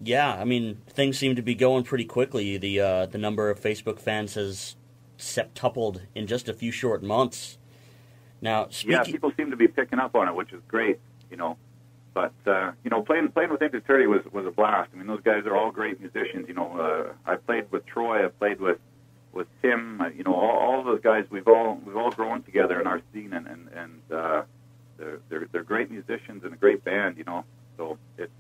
Yeah, I mean, things seem to be going pretty quickly. The number of Facebook fans has septupled in just a few short months. Now, Yeah, speaking, people seem to be picking up on it, which is great, you know. But playing with Inter was a blast. I mean, those guys are all great musicians. You know, I played with Troy, I played with Tim. You know, all those guys. We've all grown together in our scene, and they're great musicians and a great band. You know, so it's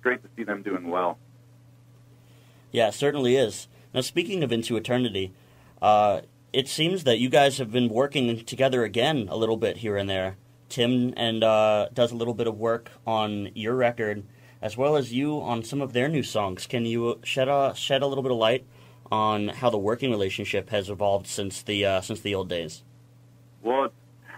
great to see them doing well. yeah, it certainly is. Now, speaking of Into Eternity, it seems that you guys have been working together again a little bit here and there. Tim does a little bit of work on your record, as well as you on some of their new songs. Can you shed a little bit of light on how the working relationship has evolved since the old days? Well,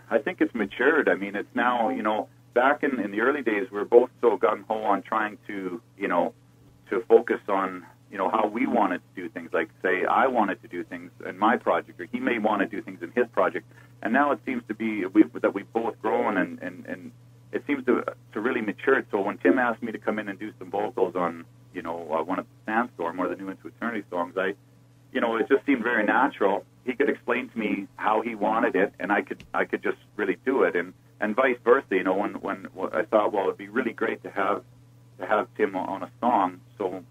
I think it's matured. I mean, it's now, you know, back in the early days, we were both so gung-ho on trying to, you know, to focus on, you know, how we wanted to do things. Like, say, I wanted to do things in my project, or he may want to do things in his project. And now it seems to be that we've both grown, and it seems to really mature. So when Tim asked me to come in and do some vocals on, you know, one of the Sandstorm or the new Into Eternity songs, it just seemed very natural. He could explain to me how he wanted it, and I could just really do it, and vice versa. You know, when I thought, well, it'd be really great to have Tim on a song. So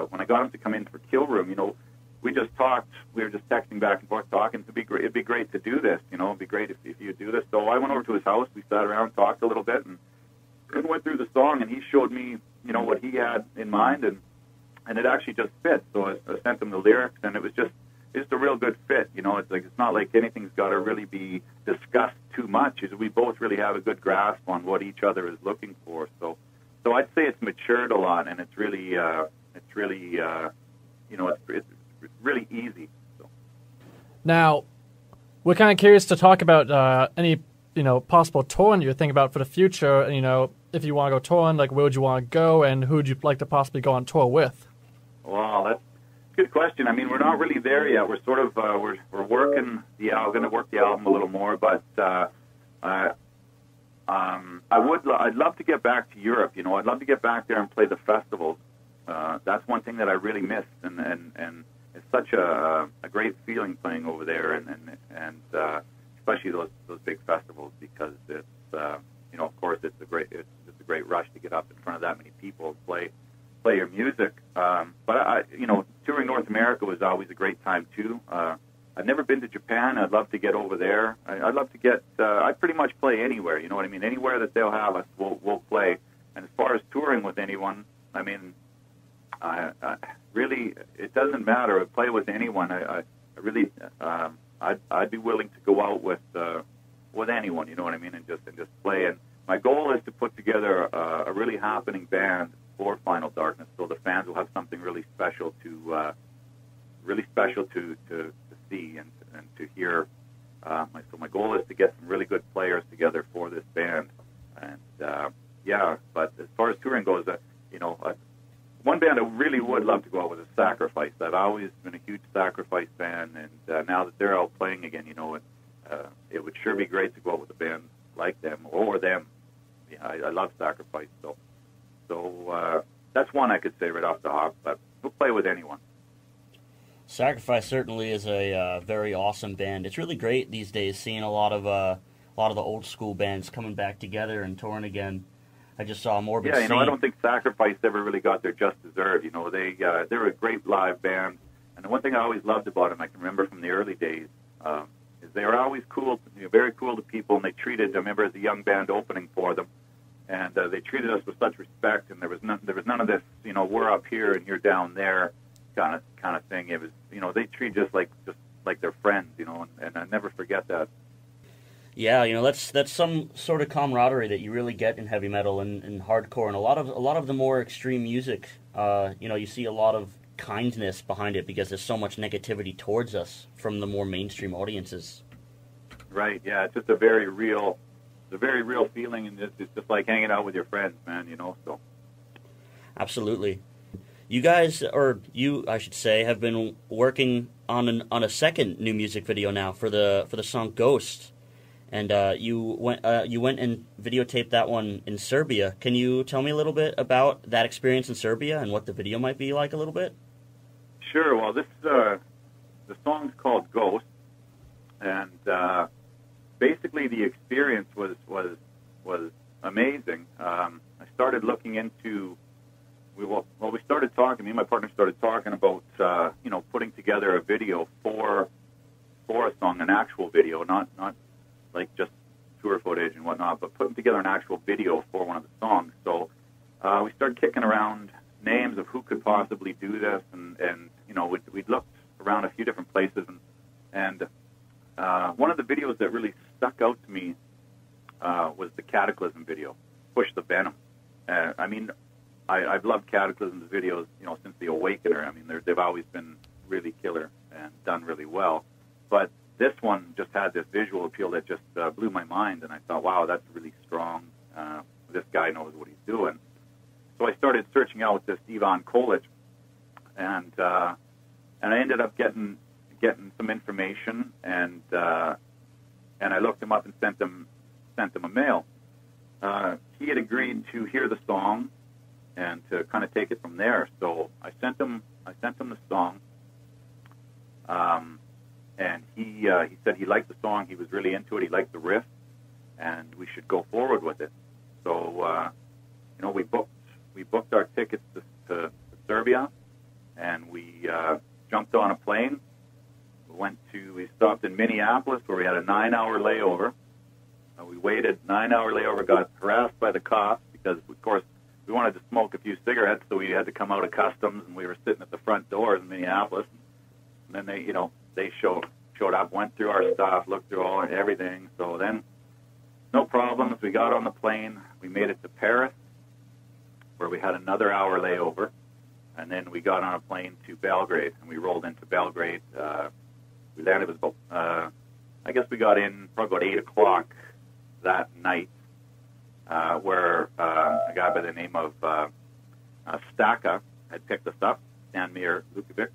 when I got him to come in for Kill Room, you know, we just talked. We were just texting back and forth, talking. It'd be great to do this. You know, it'd be great if you do this. So I went over to his house. We sat around, talked a little bit, and went through the song. And he showed me, you know, what he had in mind, and it actually just fit. So I sent him the lyrics, and it was just a real good fit. You know, it's not like anything's got to really be discussed too much. We both really have a good grasp on what each other is looking for. So I'd say it's matured a lot, and it's really really easy. So. Now, we're kind of curious to talk about any, you know, possible touring you're thinking about for the future. You know, if you want to go touring, like, where would you want to go, and who would you like to possibly go on tour with? Well, that's a good question. I mean, we're not really there yet. We're sort of we're working the album, going to work the album a little more, but I'd love to get back to Europe. You know, I'd love to get back there and play the festivals. That's one thing that I really missed, and it's such a great feeling playing over there, and especially those big festivals, because it's you know, of course, it's a great rush to get up in front of that many people and play your music. But you know, touring North America was always a great time too. I've never been to Japan. I'd love to get over there. I'd love to get. I pretty much play anywhere. You know what I mean? Anywhere that they'll have us, we'll play. And as far as touring with anyone, I mean, really, it doesn't matter. I play with anyone. I really, I'd be willing to go out with anyone. You know what I mean? And just play. And my goal is to put together a really happening band for Final Darkness, so the fans will have something really special to see and to hear. So my goal is to get some really good players together for this band, and But as far as touring goes, you know, one band I really would love to go out with is Sacrifice. I've always been a huge Sacrifice fan, and now that they're out playing again, you know, it would sure be great to go out with a band like them or them. Yeah, I love Sacrifice, so that's one I could say right off the hop. But we'll play with anyone. Sacrifice certainly is a very awesome band. It's really great these days seeing a lot of the old school bands coming back together and touring again. I just saw Morbid Yeah, you know, Saint. I don't think Sacrifice ever really got their just deserved. You know, they're a great live band, and the one thing I always loved about them, I can remember from the early days, is they were always cool, very cool to people, and they treated. I remember as a young band opening for them, and they treated us with such respect, and there was none of this, you know, we're up here and you're down there kind of thing. It was, you know, they treat just like their friends, you know, and I never forget that. Yeah, you know, that's some sort of camaraderie that you really get in heavy metal and hardcore, and a lot of the more extreme music. You know, you see a lot of kindness behind it because there's so much negativity towards us from the more mainstream audiences. Right. Yeah, it's just a very real feeling, and it's just like hanging out with your friends, man. You know, so. Absolutely. You guys, or you, I should say, have been working on a second new music video now for the song Ghost. and you went and videotaped that one in Serbia. Can you tell me a little bit about that experience in Serbia and what the video might be like a little bit? Sure. Well, the song's called Ghost, and basically the experience was amazing. I started looking into we started talking. Me and my partner started talking about putting together a video for a song, an actual video, not like just tour footage and whatnot, but putting together an actual video for one of the songs. So we started kicking around names of who could possibly do this, and we'd looked around a few different places, and one of the videos that really stuck out to me was the Cataclysm video, Push the Venom. I've loved Cataclysm's videos, since The Awakener. I mean, they've always been really killer and done really well. But this one just had this visual appeal that just blew my mind, and I thought, wow, that's really strong. This guy knows what he's doing. So I started searching out this Ivan Kolic, and I ended up getting some information, and I looked him up and sent him a mail. He had agreed to hear the song and to kind of take it from there. So I sent him the song, and he said he liked the song. He was really into it. He liked the riff, and we should go forward with it. So we booked our tickets to Serbia, and we jumped on a plane. We stopped in Minneapolis, where we had a 9-hour layover. We waited 9-hour layover, got harassed by the cops because, of course, we wanted to smoke a few cigarettes, so we had to come out of customs, and we were sitting at the front door in Minneapolis. And then they showed up, went through our stuff, looked through all and everything. So then, no problems. We got on the plane. We made it to Paris, where we had another hour layover, and then we got on a plane to Belgrade, and we rolled into Belgrade. We landed, it was about, I guess we got in probably about 8 o'clock that night, where a guy by the name of Staka had picked us up, Stanmir Lukovic.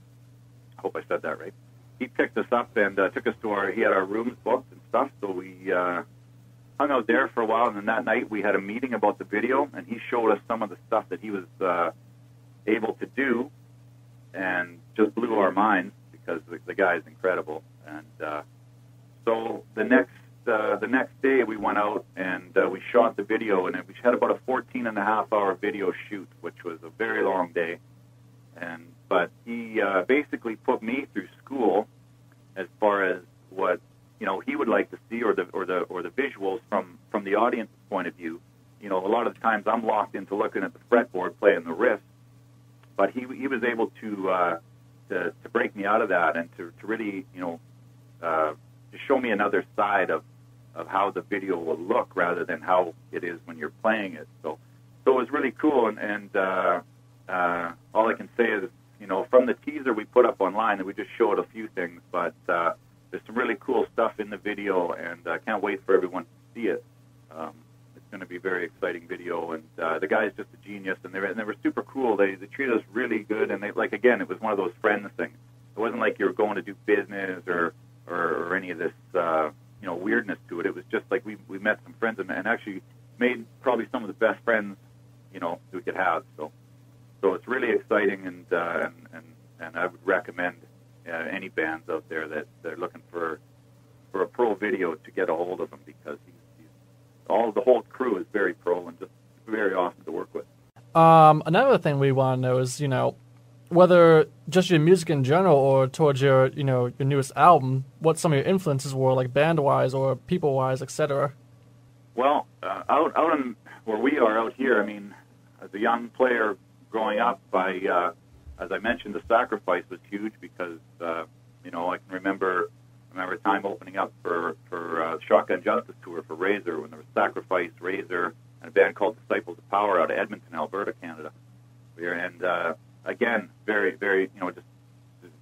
I hope I said that right. He picked us up and took us to he had our rooms booked and stuff, so we hung out there for a while, and then that night we had a meeting about the video, and he showed us some of the stuff that he was able to do, and just blew our minds, because the guy is incredible. And so the next day we went out and we shot the video, and we had about a 14.5-hour video shoot, which was a very long day. But he basically put me through school as far as what he would like to see, or the visuals from the audience's point of view. A lot of the times I'm locked into looking at the fretboard playing the riff, but he was able to break me out of that, and to really to show me another side of how the video will look rather than how it is when you're playing it. So it was really cool, and all I can say is, from the teaser we put up online, and we just showed a few things, but there's some really cool stuff in the video, and I can't wait for everyone to see it. It's going to be a very exciting video, and the guy's just a genius, and they were super cool. They treated us really good, and again, it was one of those friends things. It wasn't like you were going to do business or any of this weirdness to it. It was just like we met some friends and actually made probably some of the best friends we could have. So it's really exciting, and I would recommend any bands out there that they're looking for a pro video to get a hold of him, because the whole crew is very pro and just very awesome to work with. Another thing we want to know is, whether just your music in general or towards your newest album, what some of your influences were, like band-wise or people-wise, etc. Well, out in where we are out here, I mean, as a young player growing up, as I mentioned, the Sacrifice was huge, because I can remember a time opening up for Shotgun Justice tour for Razor, when there was Sacrifice, Razor, and a band called Disciples of Power out of Edmonton, Alberta, Canada. And again, very, very,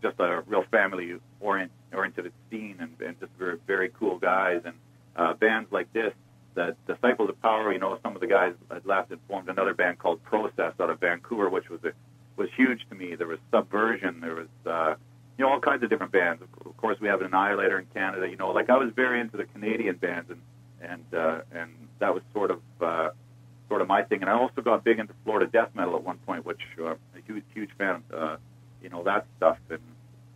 just a real family-oriented scene, and just very, very cool guys. And bands like this, that Disciples of Power, some of the guys had left and formed another band called Process out of Vancouver, which was huge to me. There was Subversion, there was all kinds of different bands. Of course, we have an Annihilator in Canada. Like I was very into the Canadian bands, and that was sort of my thing. And I also got big into Florida death metal at one point, which I'm a huge fan of, that stuff.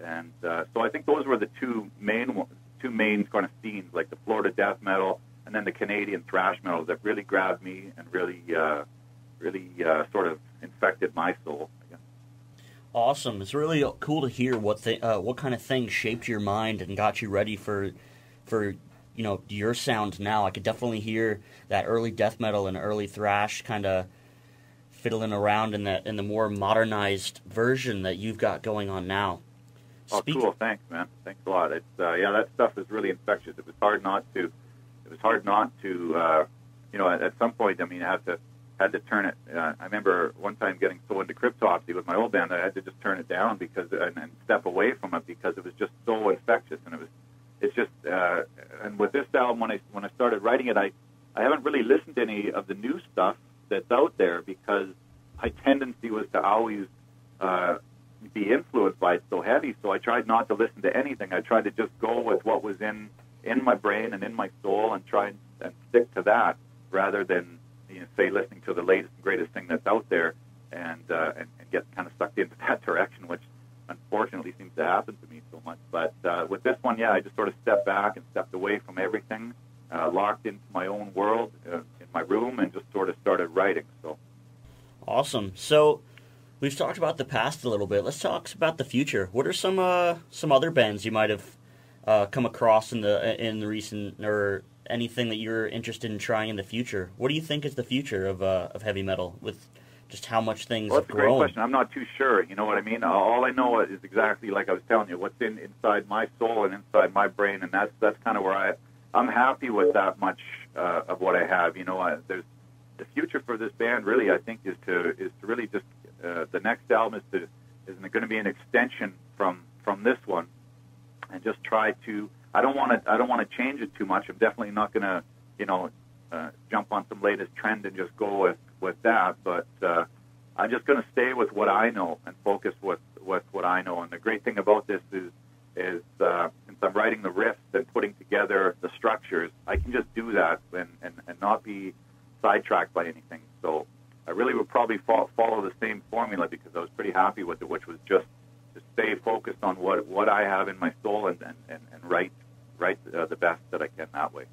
And so I think those were the two main kind of scenes, like the Florida death metal and then the Canadian thrash metal, that really grabbed me and really sort of infected my soul. Awesome. It's really cool to hear what kind of things shaped your mind and got you ready for your sound now. I could definitely hear that early death metal and early thrash kind of fiddling around in the more modernized version that you've got going on now. Cool. Thanks, man. Thanks a lot. It's that stuff is really infectious. It was hard not to. At some point, I mean, I had to turn it. I remember one time getting so into Cryptopsy with my old band, I had to just turn it down and step away from it because it was just so infectious, and it's just. And with this album, when I started writing it, I haven't really listened to any of the new stuff that's out there because my tendency was to always be influenced by it so heavy. So I tried not to listen to anything. I tried to just go with what was in my brain and in my soul and try and stick to that rather than say listening to the latest and greatest thing that's out there and get kind of sucked into that direction, which unfortunately seems to happen to me so much. But with this one, I just sort of stepped back and stepped away from everything, locked into my own world in my room, and just sort of started writing. So awesome. So we've talked about the past a little bit. Let's talk about the future. What are some other bands you might have come across in the recent, or anything that you're interested in trying in the future? What do you think is the future of heavy metal with just how much things have grown? That's a great question. I'm not too sure. You know what I mean? All I know is exactly like I was telling you, what's inside my soul and inside my brain, and that's kind of where I'm happy with that much of what I have. There's the future for this band. Really, I think is to really just the next album is going to be an extension from this one, and just try to. I don't want to change it too much. I'm definitely not going to jump on some latest trend and just go with that. But I'm just going to stay with what I know and focus with what I know. And the great thing about this is since I'm writing the riffs and putting together the structures, I can just do that and not be sidetracked by anything. So I really would probably follow the same formula because I was pretty happy with it, which was just to stay focused on what I have in my soul and write the best that I can that way.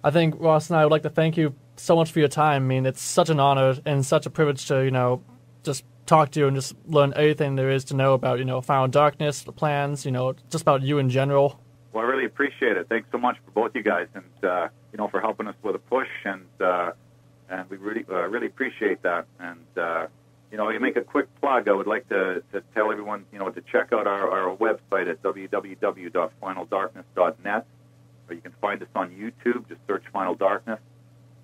I think Ross and I would like to thank you so much for your time. I mean, it's such an honor and such a privilege to, just talk to you and just learn everything there is to know about, Final Darkness, the plans, just about you in general. Well, I really appreciate it. Thanks so much for both you guys and, for helping us with a push and we really appreciate that. And, you make a quick plug. I would like to tell everyone, to check out our website at www.finaldarkness.net, or you can find us on YouTube. Just search Final Darkness.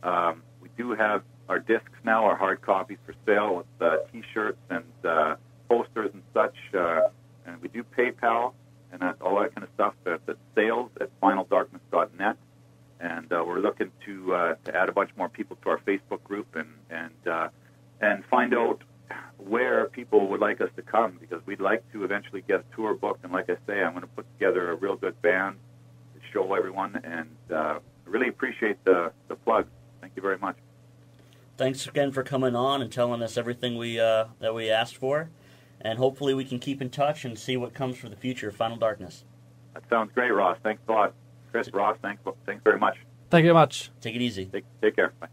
We do have our discs now, our hard copies for sale with T-shirts and posters and such. And we do PayPal and all that kind of stuff. That's sales@finaldarkness.net. And we're looking to add a bunch more people to our Facebook group and find out where people would like us to come, because we'd like to eventually get a tour booked. And like I say, I'm going to put together a real good band to show everyone, and I really appreciate the plug. Thank you very much. Thanks again for coming on and telling us everything that we asked for, and hopefully we can keep in touch and see what comes for the future of Final Darkness. That sounds great, Ross. Thanks a lot. Chris, Ross, thanks very much. Thank you very much. Take it easy. Take care. Bye.